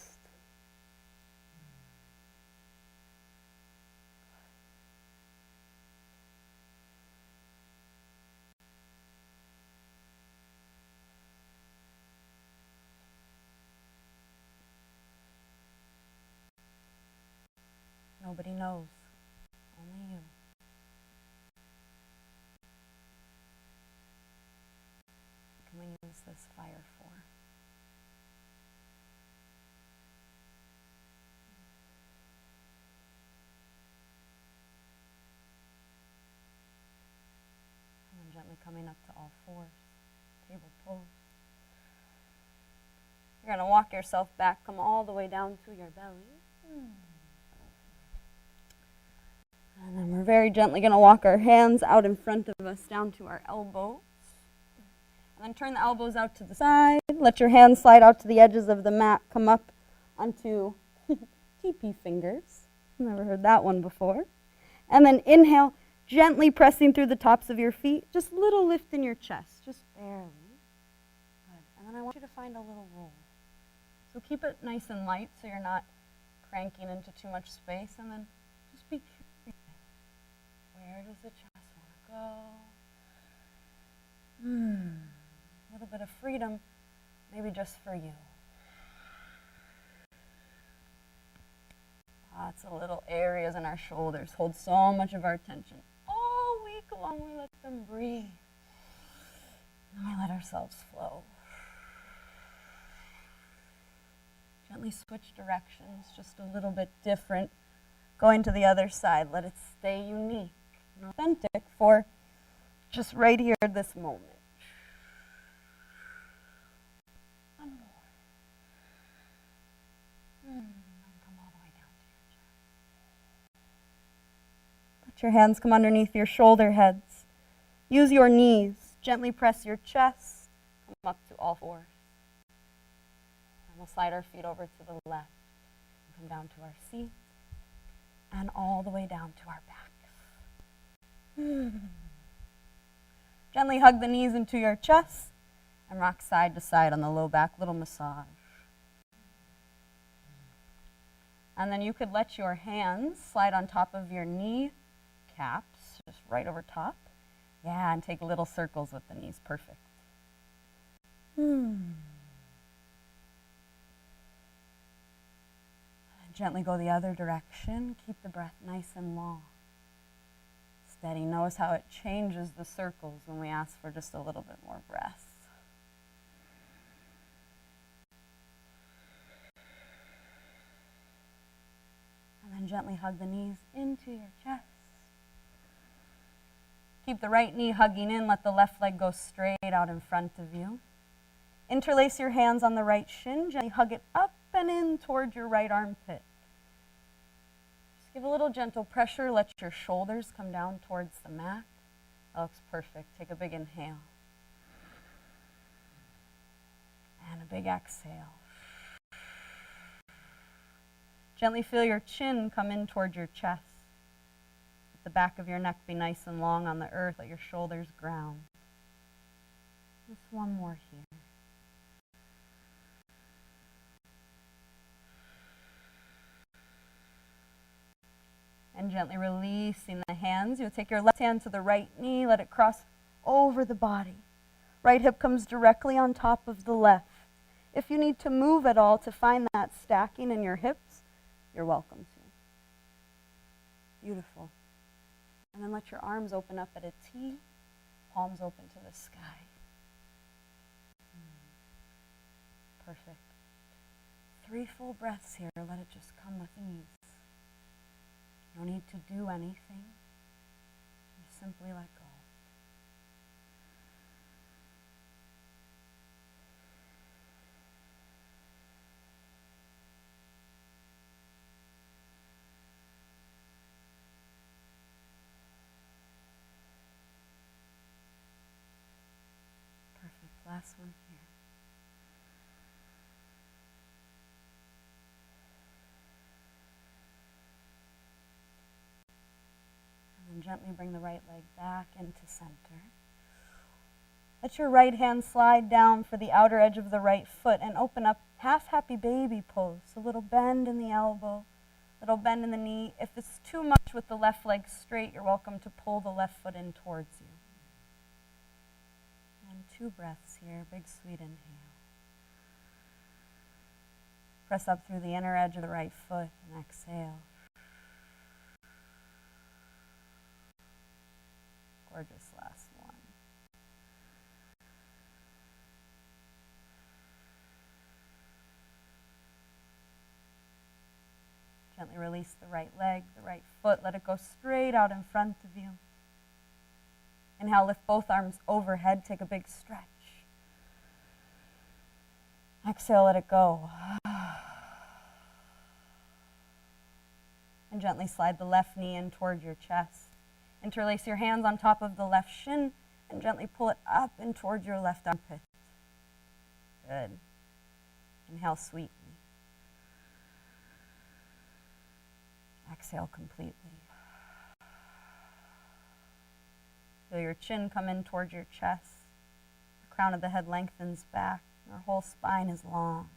Nobody knows, only you. What can we use this fire for? And then gently coming up to all fours, table pose. You're going to walk yourself back, come all the way down to your belly. And then we're very gently going to walk our hands out in front of us down to our elbows. And then turn the elbows out to the side. Let your hands slide out to the edges of the mat. Come up onto teepee fingers. Never heard that one before. And then inhale, gently pressing through the tops of your feet. Just a little lift in your chest, just barely. Good. And then I want you to find a little roll. So keep it nice and light so you're not cranking into too much space. And then just be curious. Where does the chest want to go? A little bit of freedom, maybe just for you. Lots of little areas in our shoulders hold so much of our tension. All week long we let them breathe. And we let ourselves flow. Gently switch directions, just a little bit different. Going to the other side, let it stay unique and authentic for just right here, this moment. One more. Come all the way down to your chest. Let your hands come underneath your shoulder heads. Use your knees. Gently press your chest. Come up to all fours. And we'll slide our feet over to the left. And come down to our seat. And all the way down to our backs. Gently hug the knees into your chest and rock side to side on the low back, little massage. And then you could let your hands slide on top of your knee caps, just right over top. Yeah, and take little circles with the knees, perfect. Gently go the other direction. Keep the breath nice and long. Steady. Notice how it changes the circles when we ask for just a little bit more breath. And then gently hug the knees into your chest. Keep the right knee hugging in. Let the left leg go straight out in front of you. Interlace your hands on the right shin. Gently hug it up and in toward your right armpit. Just give a little gentle pressure. Let your shoulders come down towards the mat. That looks perfect. Take a big inhale. And a big exhale. Gently feel your chin come in toward your chest. Let the back of your neck be nice and long on the earth. Let your shoulders ground. Just one more here. And gently releasing the hands. You'll take your left hand to the right knee. Let it cross over the body. Right hip comes directly on top of the left. If you need to move at all to find that stacking in your hips, you're welcome to. Beautiful. And then let your arms open up at a T, palms open to the sky. Perfect. 3 full breaths here. Let it just come with ease. No need to do anything. Just simply let go. Perfect. Last one here. gently bring the right leg back into center. Let your right hand slide down for the outer edge of the right foot and open up half happy baby pose. A little bend in the elbow, little bend in the knee. If it's too much with the left leg straight, you're welcome to pull the left foot in towards you. And 2 breaths here, big sweet inhale. Press up through the inner edge of the right foot and exhale. Gorgeous last one. Gently release the right leg, the right foot. Let it go straight out in front of you. Inhale, lift both arms overhead. Take a big stretch. Exhale, let it go. And gently slide the left knee in toward your chest. Interlace your hands on top of the left shin and gently pull it up and toward your left armpit. Good. Inhale sweetly. Exhale completely. Feel your chin come in toward your chest. The crown of the head lengthens back. Our whole spine is long.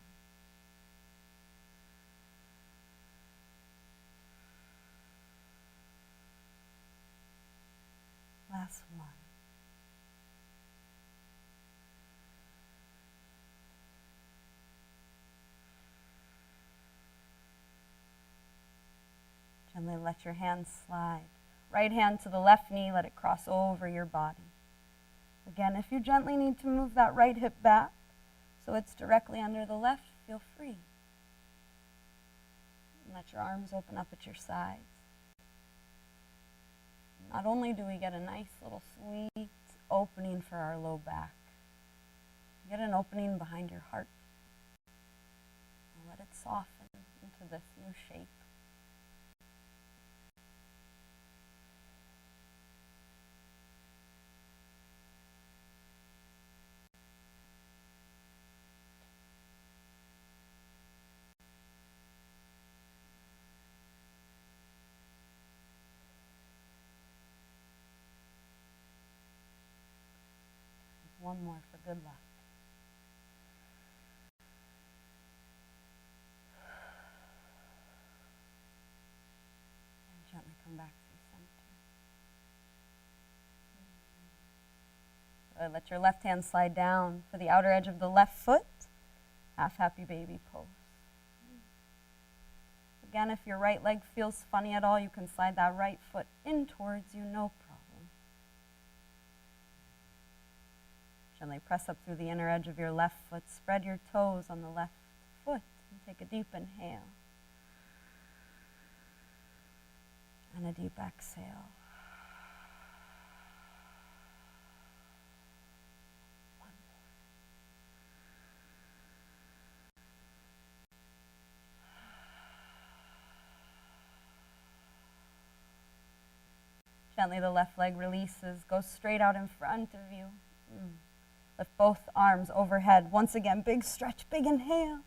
Last one. Gently let your hands slide. Right hand to the left knee, let it cross over your body. Again, if you gently need to move that right hip back so it's directly under the left, feel free. And let your arms open up at your sides. Not only do we get a nice little sweet opening for our low back, we get an opening behind your heart. And let it soften into this new shape. One more for good luck. And gently come back to center. Let your left hand slide down for the outer edge of the left foot. Half happy baby pose. Again, if your right leg feels funny at all, you can slide that right foot in towards you, no problem. Gently press up through the inner edge of your left foot. Spread your toes on the left foot and take a deep inhale. And a deep exhale. One more. Gently the left leg releases, goes straight out in front of you. Lift both arms overhead. Once again, big stretch, big inhale.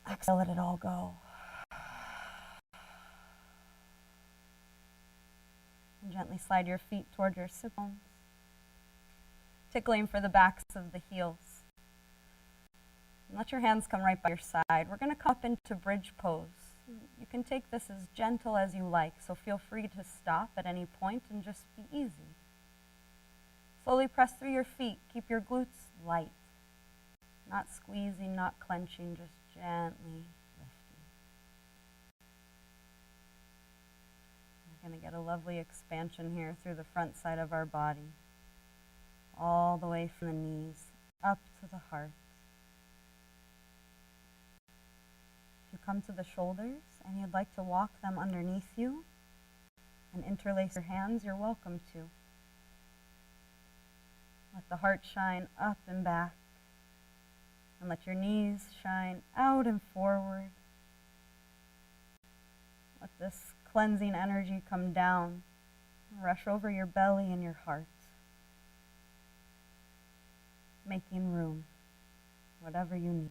Exhale, let it all go. And gently slide your feet toward your sit bones, tickling for the backs of the heels. And let your hands come right by your side. We're going to come up into bridge pose. You can take this as gentle as you like, so feel free to stop at any point and just be easy. Slowly press through your feet. Keep your glutes light. Not squeezing, not clenching, just gently lifting. We're going to get a lovely expansion here through the front side of our body. All the way from the knees up to the heart. If you come to the shoulders and you'd like to walk them underneath you and interlace your hands, you're welcome to. Let the heart shine up and back. And let your knees shine out and forward. Let this cleansing energy come down and rush over your belly and your heart. Making room, whatever you need.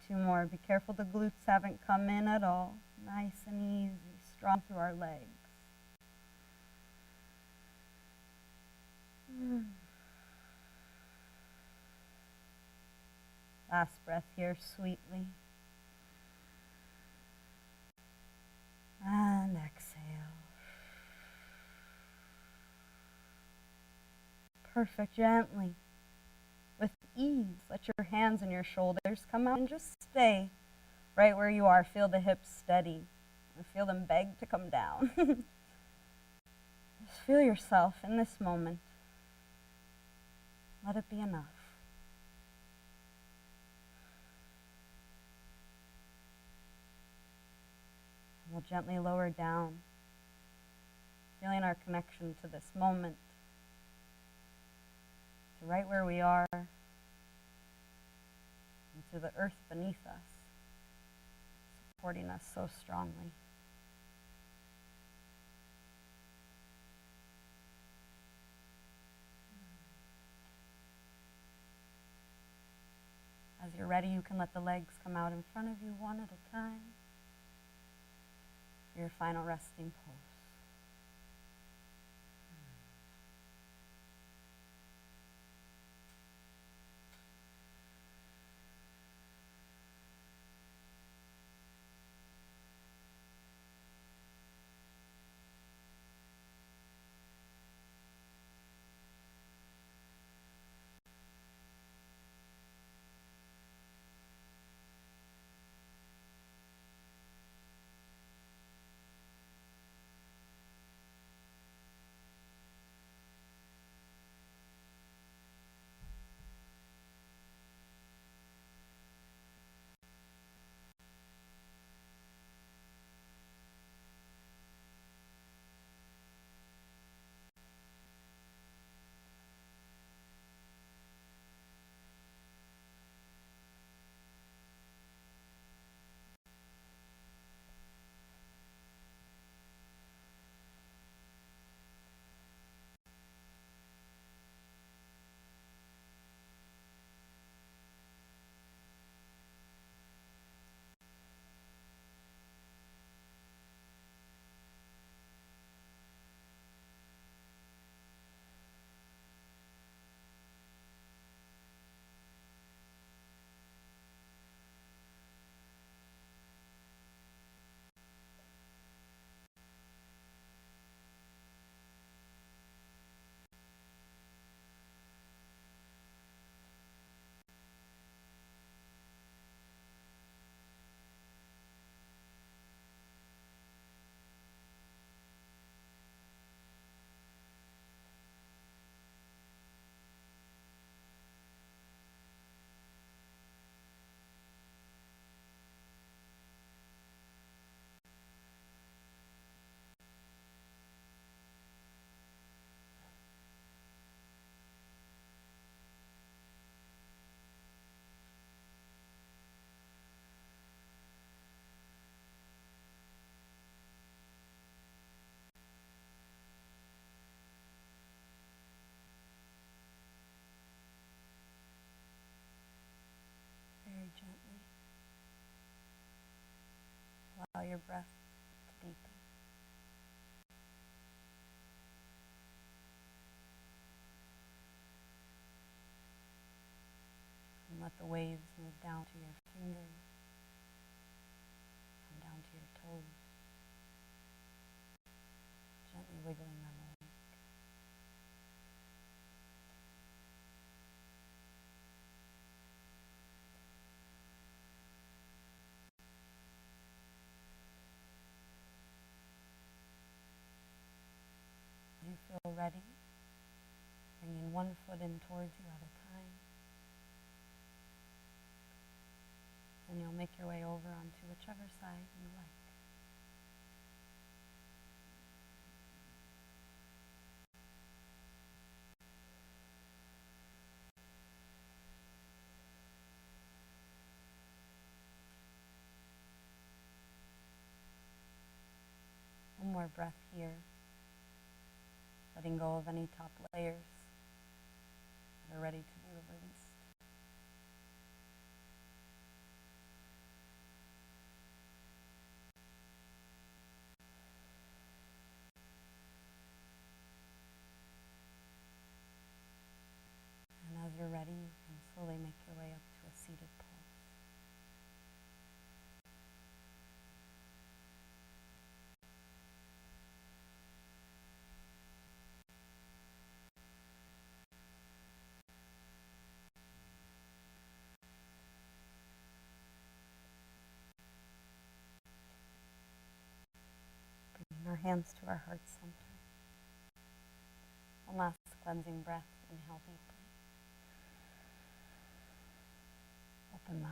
2 more. Be careful the glutes haven't come in at all. Nice and easy, strong through our legs. Last breath here, sweetly. And exhale. Perfect. Gently, with ease, let your hands and your shoulders come out and just stay right where you are. Feel the hips steady and feel them beg to come down. Just feel yourself in this moment. Let it be enough. We'll gently lower down, feeling our connection to this moment, to right where we are, and to the earth beneath us, supporting us so strongly. As you're ready, you can let the legs come out in front of you one at a time for your final resting pose. Very gently. Allow your breath to deepen. And let the waves move down to your fingers, come down to your toes, gently wiggling them awake. When you feel ready, bringing one foot in towards you at a time. And you'll make your way over onto whichever side you like. One more breath here, letting go of any top layers that are ready to be released. hands to our heart center. One last cleansing breath. Inhale deeply. Open mouth.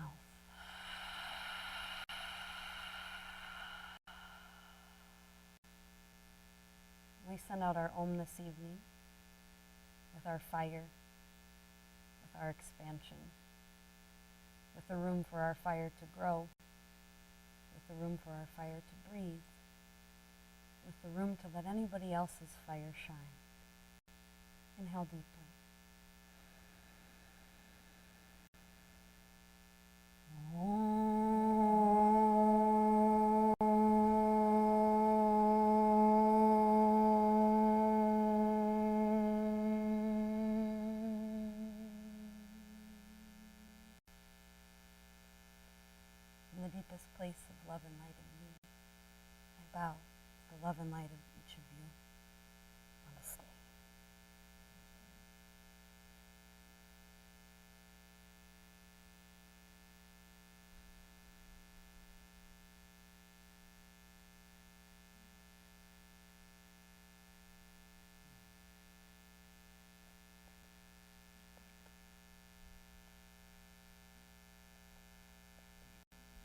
We send out our Om this evening with our fire, with our expansion, with the room for our fire to grow, with the room for our fire to breathe, with the room to let anybody else's fire shine. Inhale deeply. From the deepest place of love and light in me, I bow to the love and light of each of you. Namaste.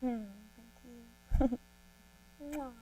Thank you. Mwah.